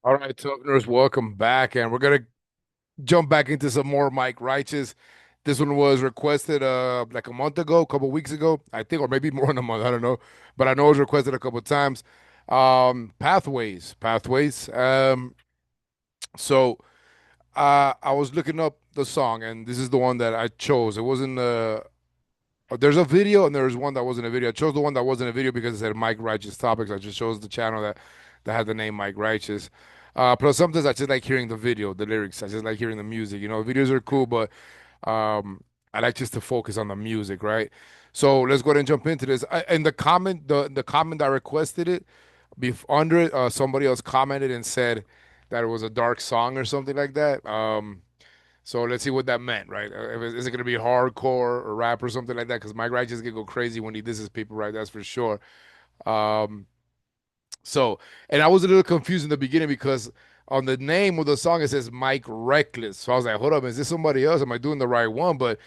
All right, Tuffners, welcome back, and we're gonna jump back into some more Mike Righteous. This one was requested like a month ago, a couple weeks ago, I think, or maybe more than a month, I don't know, but I know it was requested a couple times. Pathways. So I was looking up the song, and this is the one that I chose. It wasn't there's a video and there's one that wasn't a video. I chose the one that wasn't a video because it said Mike Righteous Topics. I just chose the channel that had the name Mike Righteous. Plus, sometimes I just like hearing the video, the lyrics. I just like hearing the music. Videos are cool, but I like just to focus on the music, right? So let's go ahead and jump into this. In the comment, the comment that requested it, under it, somebody else commented and said that it was a dark song or something like that. So let's see what that meant, right? Is it going to be hardcore or rap or something like that? Because Mike Righteous can go crazy when he disses people, right? That's for sure. Um, and I was a little confused in the beginning because on the name of the song it says Mike Reckless. So I was like, hold up, is this somebody else? Am I doing the right one? But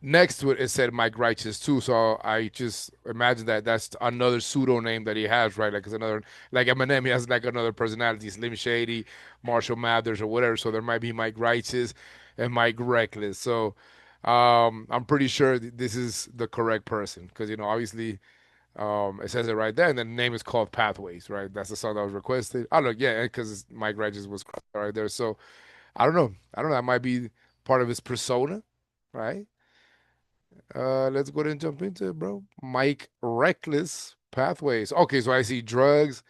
next to it, it said Mike Righteous too. So I just imagine that that's another pseudo name that he has, right? Like it's another, like Eminem, he has like another personality, Slim Shady, Marshall Mathers, or whatever. So there might be Mike Righteous and Mike Reckless. So I'm pretty sure this is the correct person because obviously it says it right there, and the name is called Pathways, right? That's the song that was requested. I don't know, yeah, because Mike Righteous was right there. So I don't know. I don't know. That might be part of his persona, right? Let's go ahead and jump into it, bro. Mike Reckless Pathways. Okay, so I see drugs.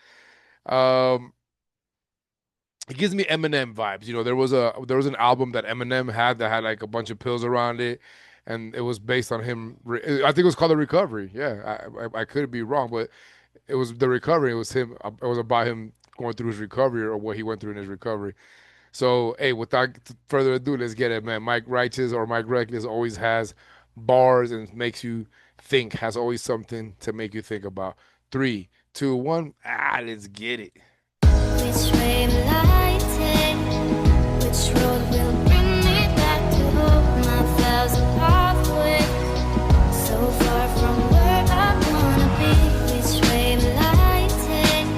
Um, it gives me Eminem vibes. There was an album that Eminem had that had like a bunch of pills around it, and it was based on him. I think it was called The Recovery. Yeah, I could be wrong, but it was The Recovery. It was him. It was about him going through his recovery or what he went through in his recovery. So, hey, without further ado, let's get it, man. Mike Righteous or Mike Reckless always has bars and makes you think, has always something to make you think about. Three, two, one. Let's get it. Which way will I take? Which road will bring me back to home? My thousand pathways, so far from where I wanna be. Which way will I take?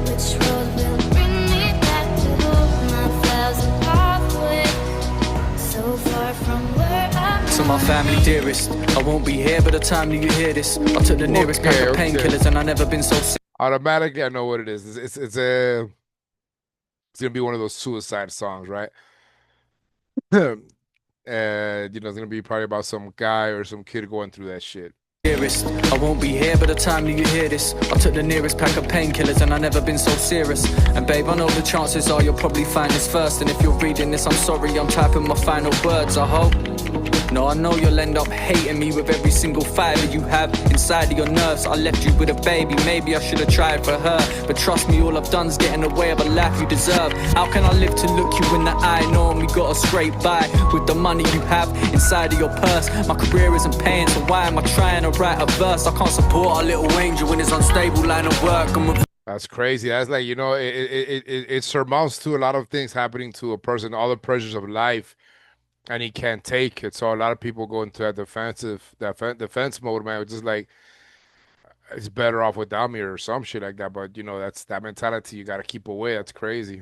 Which road will bring me back to home? My thousand pathways, so far from where I To my wanna family be. dearest, I won't be here by the time that you hear this. I took the nearest pack Okay, of okay. painkillers and I never been so sick. Automatically, I know what it is. It's gonna be one of those suicide songs, right? And it's gonna be probably about some guy or some kid going through that shit. Dearest, I won't be here by the time that you hear this. I took the nearest pack of painkillers and I never been so serious. And babe, I know the chances are you'll probably find this first. And if you're reading this, I'm sorry, I'm typing my final words, I hope. No, I know you'll end up hating me with every single fiber you have inside of your nerves. I left you with a baby, maybe I should have tried for her. But trust me, all I've done's get in the way of a life you deserve. How can I live to look you in the eye, knowing we gotta scrape by with the money you have inside of your purse? My career isn't paying, so why am I trying to write a verse? I can't support our little angel in his unstable line of work. That's crazy. That's like, it surmounts to a lot of things happening to a person, all the pressures of life, and he can't take it. So a lot of people go into that defense mode, man. It's just like it's better off without me or some shit like that. But that's that mentality you got to keep away. That's crazy.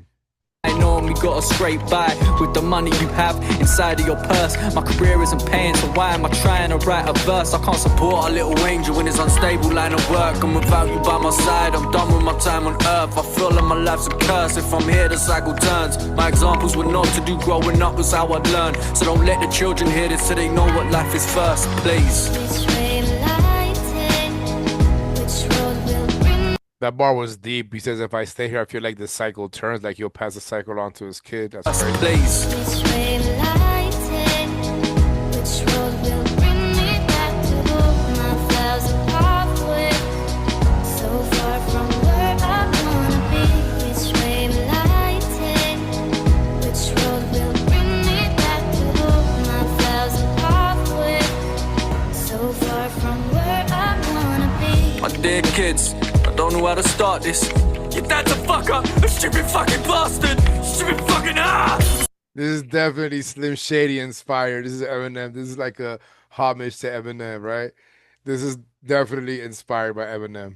I know we gotta scrape by with the money you have inside of your purse. My career isn't paying, so why am I trying to write a verse? I can't support our little angel in his unstable line of work. And without you by my side, I'm done with my time on earth. I feel like my life's a curse. If I'm here, the cycle turns. My examples were not to do growing up was how I'd learn. So don't let the children hear this so they know what life is first, please. Which way will I take? Which road will bring me That bar was deep. He says, if I stay here, I feel like the cycle turns, like he'll pass the cycle on to his kid. That's First, crazy. please. Which way will I take? Which road will bring me back to home? My thousand pathways, so far from where I wanna be. Which way will I take? Which road will bring me back to home? My thousand pathways, so far from where I wanna be. My dear kids, I don't know how to start this. Your dad's a fucker, a stupid fucking bastard, stupid fucking This is definitely Slim Shady inspired. This is Eminem. This is like a homage to Eminem, right? This is definitely inspired by Eminem.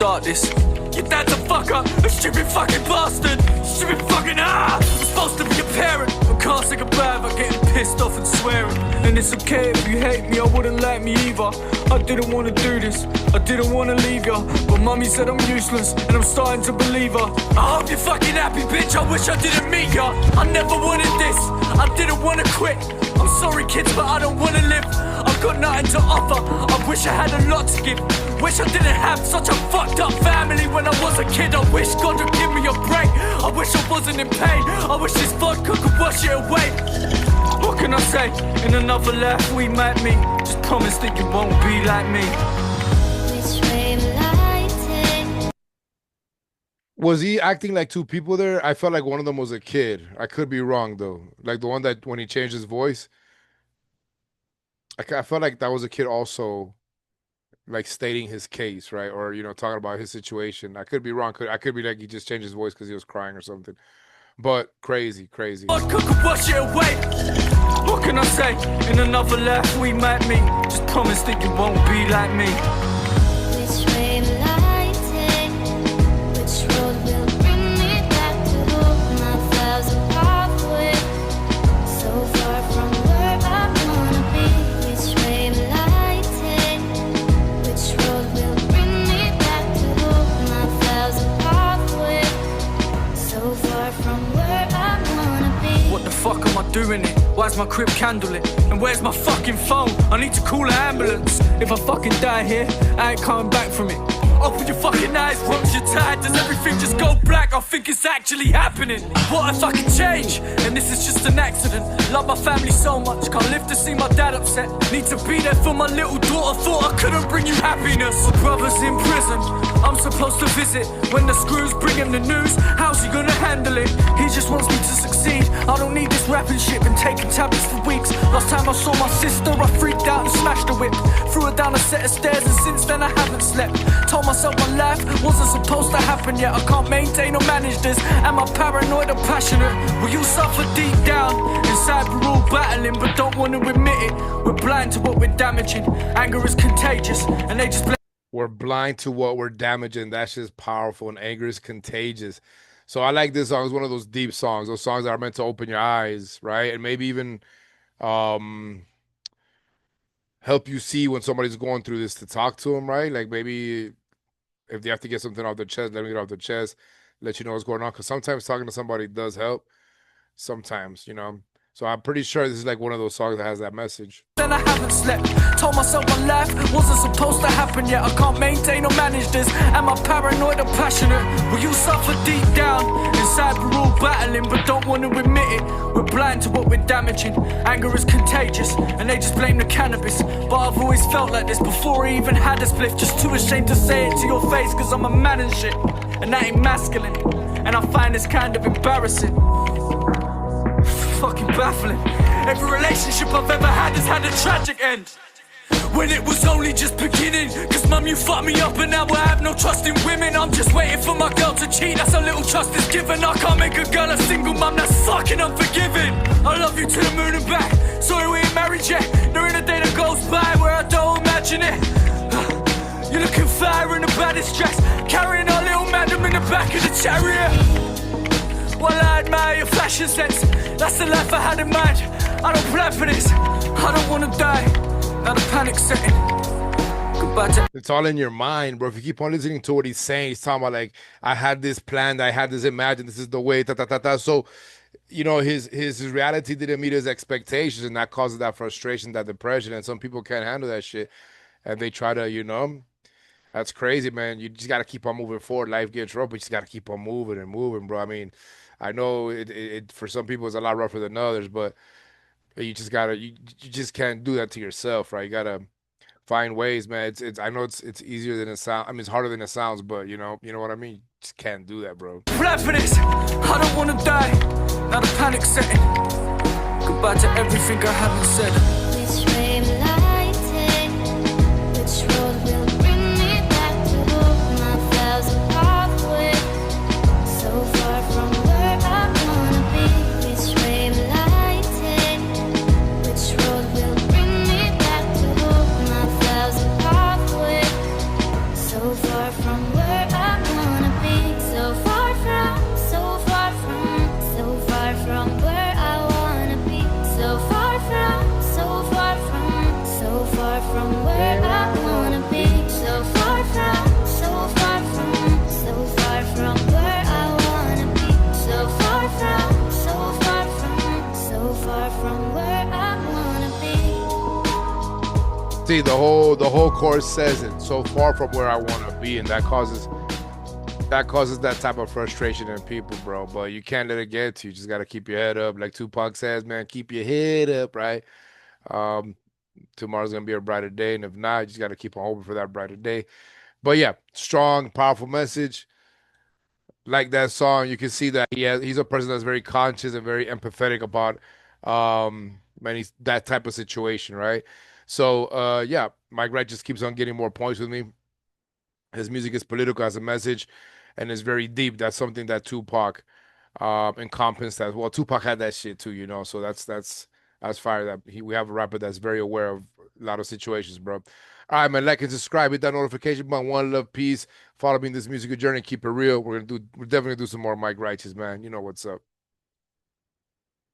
start this. Your dad's a fucker, a stupid fucking bastard. Stupid fucking I'm supposed to be a parent, but can't say goodbye without getting pissed off and swearing. And it's okay if you hate me, I wouldn't like me either. I didn't wanna do this, I didn't wanna leave ya, but mummy said I'm useless, and I'm starting to believe her. I hope you're fucking happy, bitch, I wish I didn't meet ya. I never wanted this, I didn't wanna quit. I'm sorry kids, but I don't wanna live. I've got nothing to offer, I wish I had a lot to give. Wish I didn't have such a fucked up family when I was a kid. I wish God would give me a break, I wish I wasn't in pain. I wish this vodka could wash it away. What can I say? In another life we might meet. Just promise that you won't be like me. Which way will I take? Was he acting like two people there? I felt like one of them was a kid. I could be wrong though. Like the one that when he changed his voice, I felt like that was a kid also, like stating his case, right? Or talking about his situation. I could be wrong. I could be like he just changed his voice because he was crying or something. But crazy. Vodka could wash it away. What can I say? In another life we might meet. Just promise that you won't be like me. Which way will I take? Which road will bring me back to my thousand pathways? So far from where I wanna be. Which way will I take? Which road will bring me back to my thousand pathways? So far from where I wanna be. What the fuck am I doing it? Why's my crib candlelit? And where's my fucking phone? I need to call an ambulance. If I fucking die here, I ain't coming back from it. Open your fucking eyes once you're tired. Does everything just go black? I think it's actually happening. What if I could change? And this is just an accident. Love my family so much, can't live to see my dad upset. Need to be there for my little daughter. Thought I couldn't bring you happiness. My brother's in prison, I'm supposed to visit. When the screws bring him the news, how's he gonna handle it? He just wants me to succeed. I don't need this rapping shit, been taking tablets for weeks. Last time I saw my sister, I freaked out and smashed the whip. Threw her down a set of stairs and since then I haven't slept. Told myself my life wasn't supposed to happen yet. I can't maintain or manage this. Am I paranoid or passionate? Will you suffer deep down? Inside we're all battling but don't want to admit it. We're blind to what we're damaging. Anger is contagious and they just We're blind to what we're damaging. That's just powerful, and anger is contagious. So I like this song. It's one of those deep songs, those songs that are meant to open your eyes, right? And maybe even help you see when somebody's going through this, to talk to them, right? Like maybe if they have to get something off their chest, let them get off their chest, let you know what's going on. Because sometimes talking to somebody does help. Sometimes. So I'm pretty sure this is like one of those songs that has that message. Then I haven't slept. Told myself my life wasn't supposed to happen yet. I can't maintain or manage this. Am I paranoid or passionate? Will you suffer deep down? Inside we're all battling but don't want to admit it. We're blind to what we're damaging. Anger is contagious and they just blame the cannabis. But I've always felt like this before I even had a spliff. Just too ashamed to say it to your face cause I'm a man and shit. And that ain't masculine. And I find this kind of embarrassing. Fucking baffling. Every relationship I've ever had has had a tragic end. When it was only just beginning. Cause mum, you fucked me up and now I have no trust in women. I'm just waiting for my girl to cheat. That's how little trust is given. I can't make a girl a single mum. That's fucking unforgiving. I love you to the moon and back. Sorry we ain't married yet. There ain't a day that goes by where I don't imagine it. You're looking fire in the baddest dress, carrying our little madam in the back of the chariot. Well, I admire your fashion sense. That's the life I had in mind. I don't plan for this. I don't wanna die. Now the panic setting. Goodbye to. It's all in your mind, bro. If you keep on listening to what he's saying, he's talking about like, I had this planned, I had this imagined, this is the way, ta ta ta ta. So, his reality didn't meet his expectations, and that causes that frustration, that depression. And some people can't handle that shit, and they try to, that's crazy, man. You just gotta keep on moving forward. Life gets rough, but you just gotta keep on moving and moving, bro. I mean, I know it for some people it's a lot rougher than others, but you just gotta you just can't do that to yourself, right? You gotta find ways, man. It's I know it's easier than it sounds. I mean, it's harder than it sounds, but you know what I mean. You just can't do that, bro. Plan for this. I don't wanna die. Now the panic setting. Goodbye to everything I haven't said. Which way will I take? Which road will bring me back to my thousand pathways? So far from where I wanna be. Which way will I take? Which road will bring me back to my thousand pathways? So far from where I wanna be. So far See, the whole chorus says it. So far from where I want to be, and that causes that type of frustration in people, bro. But you can't let it get to you. You just gotta keep your head up, like Tupac says, man. Keep your head up, right? Um, Tomorrow's gonna be a brighter day, and if not, you just gotta keep on hoping for that brighter day. But yeah, strong, powerful message. Like that song, you can see that he's a person that's very conscious and very empathetic about he's that type of situation, right? So yeah, Mike Wright just keeps on getting more points with me. His music is political as a message and is very deep. That's something that Tupac encompassed as well. Tupac had that shit too, you know. So that's fire that we have a rapper that's very aware of a lot of situations, bro. All right, man. Like and subscribe, hit that notification button. One love, peace. Follow me in this musical journey. Keep it real. We're definitely gonna do some more Mike Righteous, man. You know what's up.